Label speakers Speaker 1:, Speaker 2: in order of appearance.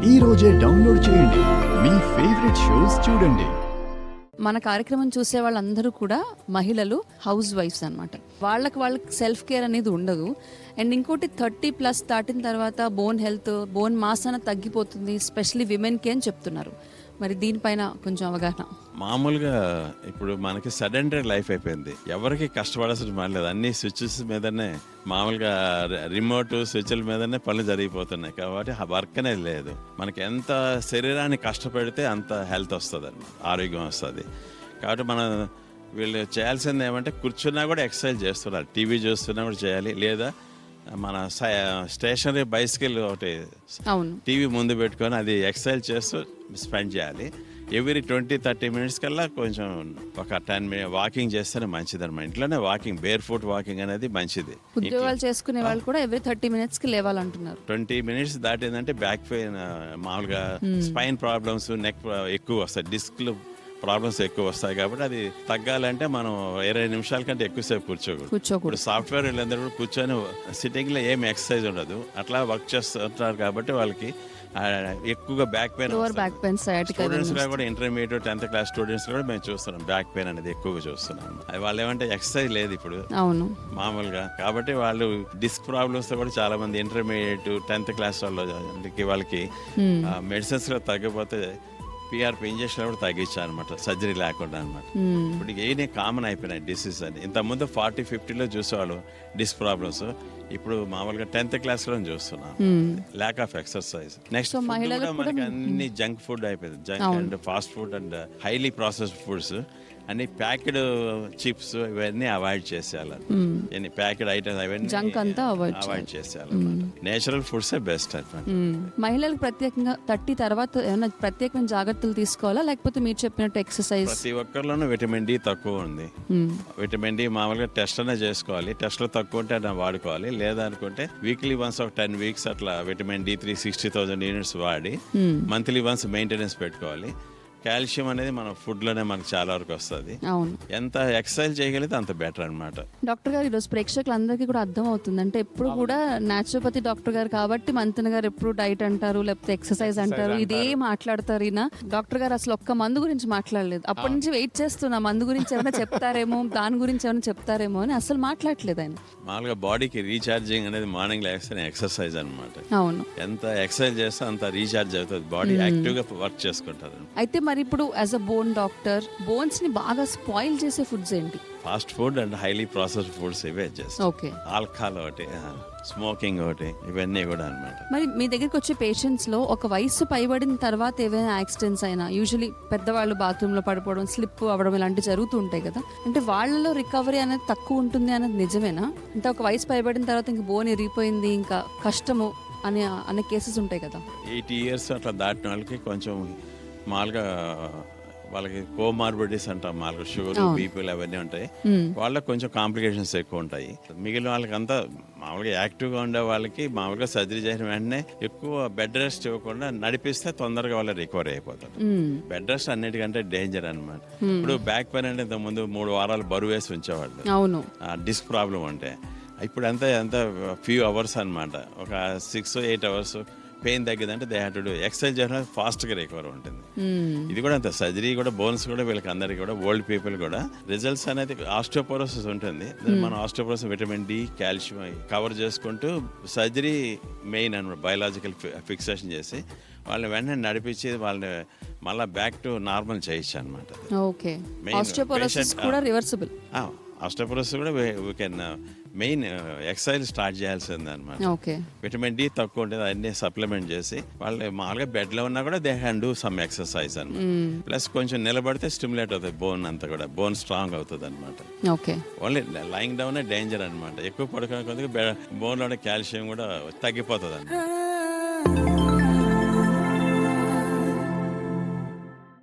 Speaker 1: ఈ రోజే డౌన్లోడ్ చేయండి, మీ ఫేవరెట్ షోస్ చూడండి.
Speaker 2: మన కార్యక్రమం చూసే వాళ్ళందరూ కూడా మహిళలు, హౌస్ వైఫ్స్ అన్నమాట. వాళ్ళకి సెల్ఫ్ కేర్ అనేది ఉండదు. అండ్ ఇంకోటి 30+ దాటిన తర్వాత బోన్ హెల్త్, బోన్ మాస్ అనేది తగ్గిపోతుంది, స్పెషల్లీ విమెన్కి అని చెప్తున్నారు. మరి దీనిపైన కొంచెం అవగాహన.
Speaker 3: మామూలుగా ఇప్పుడు మనకి సడెంటరీ లైఫ్ అయిపోయింది, ఎవరికి కష్టపడాల్సిన పని లేదు. అన్ని స్విచ్చెస్ మీదనే, మామూలుగా రిమోట్ స్విచ్ల మీదనే పనులు జరిగిపోతున్నాయి. కాబట్టి వర్క్ అనేది లేదు. మనకి ఎంత శరీరాన్ని కష్టపెడితే అంత హెల్త్ వస్తుంది అన్నమాట, ఆరోగ్యం వస్తుంది. కాబట్టి మనం వీళ్ళు చేయాల్సింది ఏమంటే కూర్చున్నా కూడా ఎక్సర్సైజ్ చేస్తున్నారు, టీవీ చూస్తున్నా కూడా చేయాలి. లేదా మన స్టేషనరీ బైసికల్ ఒకటి టీవీ ముందు పెట్టుకొని అది ఎక్సర్సైజ్ చేస్తూ స్పెండ్ చేయాలి. ఎవ్రీ 20-30 మినిట్స్ కల్లా కొంచెం ఒక 10 మినిట్స్ వాకింగ్ చేస్తేనే మంచిది అనమాట. ఇంట్లోనే వాకింగ్, బేర్ ఫుట్ వాకింగ్ అనేది మంచిది.
Speaker 2: ఉద్యోగాలు చేసుకునే వాళ్ళు కూడా ఎవ్రీ 30 మినిట్స్కి లేవాలంటున్నారు.
Speaker 3: 20 మినిట్స్ దాటిందంటే బ్యాక్ పెయిన్, మామూలుగా స్పైన్ ప్రాబ్లమ్స్, నెక్ ఎక్కువ వస్తాయి, డిస్క్లు ప్రాబ్లమ్స్ ఎక్కువ వస్తాయి. కాబట్టి అది తగ్గాలంటే మనం 20 నిమిషాల కంటే ఎక్కువసేపు కూర్చోకూడదు. ఇప్పుడు సాఫ్ట్వేర్ వీళ్ళందరూ కూడా కూర్చొని సిట్టింగ్ లో ఏం ఎక్సర్సైజ్ ఉండదు, అట్లా వర్క్ చేస్తుంటారు. కాబట్టి వాళ్ళకి ఎక్కువగా బ్యాక్ పెయిన్, స్టూడెంట్స్ కూడా ఇంటర్మీడియట్ 10th క్లాస్ స్టూడెంట్స్ కూడా మేము చూస్తున్నాం బ్యాక్ పెయిన్ అనేది ఎక్కువగా చూస్తున్నాం. వాళ్ళు ఏమంటే ఎక్సర్సైజ్ లేదు ఇప్పుడు మామూలుగా. కాబట్టి వాళ్ళు డిస్క్ ప్రాబ్లమ్స్ తో కూడా చాలా మంది ఇంటర్మీడియట్ 10th క్లాస్ వాళ్ళకి మెడిసిన్స్ లో తగ్గిపోతే పిఆర్పి ఇంజక్షన్ కూడా తగ్గించాను అనమాట, సర్జరీ లేకుండా అనమాట. ఇప్పుడు ఏనే కామన్ అయిపోయినాయి డిసీజ్ అని. ఇంతకుముందు 40-50లో చూసేవాళ్ళు డిస్క్ ప్రాబ్లమ్స్, ఇప్పుడు మామూలుగా 10th క్లాస్లో చూస్తున్నాం. Lack of exercise. నెక్స్ట్ మనకి అన్ని జంక్ ఫుడ్ అయిపోయింది, junk and fast food and highly processed foods, అన్ని ప్యాక్డ్ చిప్స్ ఇవన్నీ అవాయిడ్ చేసేయాలి. ప్యాక్డ్ ఐటమ్స్ అవన్నీ
Speaker 2: జంక్ అంతా
Speaker 3: అవాయిడ్ చేసేయాలి. నేచురల్ ఫుడ్స్ బెస్ట్ అనమాట.
Speaker 2: మహిళలకు ప్రత్యేకంగా 30 తర్వాత ఏమైనా ప్రత్యేకమైన జాగ్రత్తలు తీసుకోవాలా, లేకపోతే మీరు చెప్పినట్టు ఎక్సర్సైజ్?
Speaker 3: ప్రతి ఒక్కరిలోనూ విటమిన్ డి తక్కువ ఉంది. విటమిన్ డి మామూలుగా టెస్ట్ అనే చేసుకోవాలి, టెస్ట్ లో తక్కువ ఉంటే అన్న వాడుకోవాలి. లేదా అనుకుంటే వీక్లీ వన్స్ ఒక 10 వీక్స్ అట్లా విటమిన్ D3 60,000 యూనిట్స్ వాడి మంత్లీ వన్స్ మెయింటెనెన్స్ పెట్టుకోవాలి. కాల్షియం అనేది మన ఫుడ్ లోనే మనకు చాలా వరకు వస్తుంది. ఎంత ఎక్సర్సైజ్ చేయగలిగితే అంత బెటర్ అనమాట.
Speaker 2: డాక్టర్ గారు, ఈరోజు ప్రేక్షకులందరికీ కూడా అర్థం అవుతుంది. అంటే ఎప్పుడు కూడా న్యాచురోపతి డాక్టర్ గారు కాబట్టి మంతెన గారు ఎప్పుడు డైట్ అంటారు, లేకపోతే ఎక్సర్సైజ్ అంటారు, ఇదే మాట్లాడతారు. ఈయన డాక్టర్ గారు అసలు ఒక్క మందు గురించి మాట్లాడలేదు. అప్పటి నుంచి వెయిట్ చేస్తున్నా, మందు గురించి ఏమైనా చెప్తారేమో, దాని గురించి ఏమైనా చెప్తారేమో అని అసలు మాట్లాడలేదు ఆయన.
Speaker 3: మామూలుగా బాడీకి రీఛార్జింగ్ అనేది మార్నింగ్ లేస్తేనే ఎక్సర్సైజ్ అనమాట.
Speaker 2: అవును,
Speaker 3: ఎంత ఎక్సర్సైజ్ చేస్తే అంత రీఛార్జ్ అవుతుంది, బాడీ యాక్టివ్ గా వర్క్ చేసుకుంటారు.
Speaker 2: అయితే మరి ఇప్పుడు as a bone doctor, bones ని బాగా స్పాయిల్ చేసే ఫుడ్స్ ఏంటి?
Speaker 3: Fast food and highly processed foods ఇవే చేస్తాం. ఆల్కహాల్ ఒకటి, స్మోకింగ్ ఒకటి, ఇవన్నీ కూడా అన్నమాట.
Speaker 2: మరి మీ దగ్గరికి వచ్చే పేషెంట్స్ లో ఒక వయసు పైబడిన తర్వాత ఏవైనా యాక్సిడెంట్స్ అయినా, యూజువలీ పెద్దవాళ్ళు బాత్రూమ్ లో పడిపోవడం, స్లిప్ అవ్వడం ఇలాంటివి జరుగుతూ ఉంటాయి కదా, అంటే వాళ్ళలో రికవరీ అనేది తక్కువ ఉంటుంది అనేది నిజమేనా? అంటే ఒక వయసు పైబడిన తర్వాత ఇంకా బోన్ ఇరిగిపోయింది, ఇంకా కష్టము అనే కేసెస్ ఉంటాయి కదా.
Speaker 3: 80 years అట్లా దాటిన వాళ్ళకి కొంచెం మామూలుగా వాళ్ళకి కోమార్బిడిటీస్ అంటాం, మామూలుగా షుగర్, బీపీలు అవన్నీ ఉంటాయి. వాళ్ళకి కొంచెం కాంప్లికేషన్స్ ఎక్కువ ఉంటాయి. మిగిలిన వాళ్ళకి అంతా మామూలుగా యాక్టివ్గా ఉండే వాళ్ళకి మామూలుగా సర్జరీ చేసిన వెంటనే ఎక్కువ బెడ్ రెస్ట్ ఇవ్వకుండా నడిపిస్తే తొందరగా వాళ్ళు రికవరీ అయిపోతారు. బెడ్ రెస్ట్ అన్నిటికంటే డేంజర్ అనమాట. ఇప్పుడు బ్యాక్ పెయిన్ అంటే ఇంతకుముందు 3 వారాలు బరువు వేసి ఉంచేవాళ్ళు, డిస్క్ ప్రాబ్లం అంటే. ఇప్పుడు ఎంత ఫ్యూ అవర్స్ అనమాట, ఒక 6-8 hours పెయిన్ తగ్గిందంటే they have to do exercise చేయడం, ఫాస్ట్ గా రికవర్ ఉంటుంది. ఇది కూడా అంత సర్జరీ కూడా, బోన్స్ కూడా వీళ్ళకి అందరికి కూడా, ఓల్డ్ పీపుల్ కూడా రిజల్ట్స్ అనేది ఆస్టియోపోరోసిస్ ఉంటుంది. మన osteoporosis vitamin D, calcium cover చేసుకుంటూ సర్జరీ మెయిన్ అనమాట. బయలాజికల్ ఫిక్సేషన్ చేసి వాళ్ళని వెంటనే నడిపించి వాళ్ళని మళ్ళీ బ్యాక్ టు నార్మల్ చేయొచ్చు అనమాట.
Speaker 2: ఆస్టియోపోరోసిస్ కూడా రివర్సిబుల్.
Speaker 3: ఆస్టియోపోరోసిస్ కూడా we can main exercise start చేయాల్సింది అనమాట. విటమిన్ డి తక్కువ ఉంటుంది, అన్ని సప్లిమెంట్ చేసి వాళ్ళు మామూలుగా బెడ్ లో ఉన్నా కూడా దే హ్యాన్ డూ సమ్ ఎక్సర్సైజ్ అనమాట. ప్లస్ కొంచెం నిలబడితే స్టిమ్యులేట్ అవుతుంది బోన్ అంతా కూడా, బోన్ స్ట్రాంగ్ అవుతుంది అనమాట. ఓన్లీ లైయింగ్ డౌన్ డేంజర్ అనమాట. ఎక్కువ పడుకునే కొద్దిగా బోన్ లో కాల్షియం కూడా తగ్గిపోతుంది అనమాట.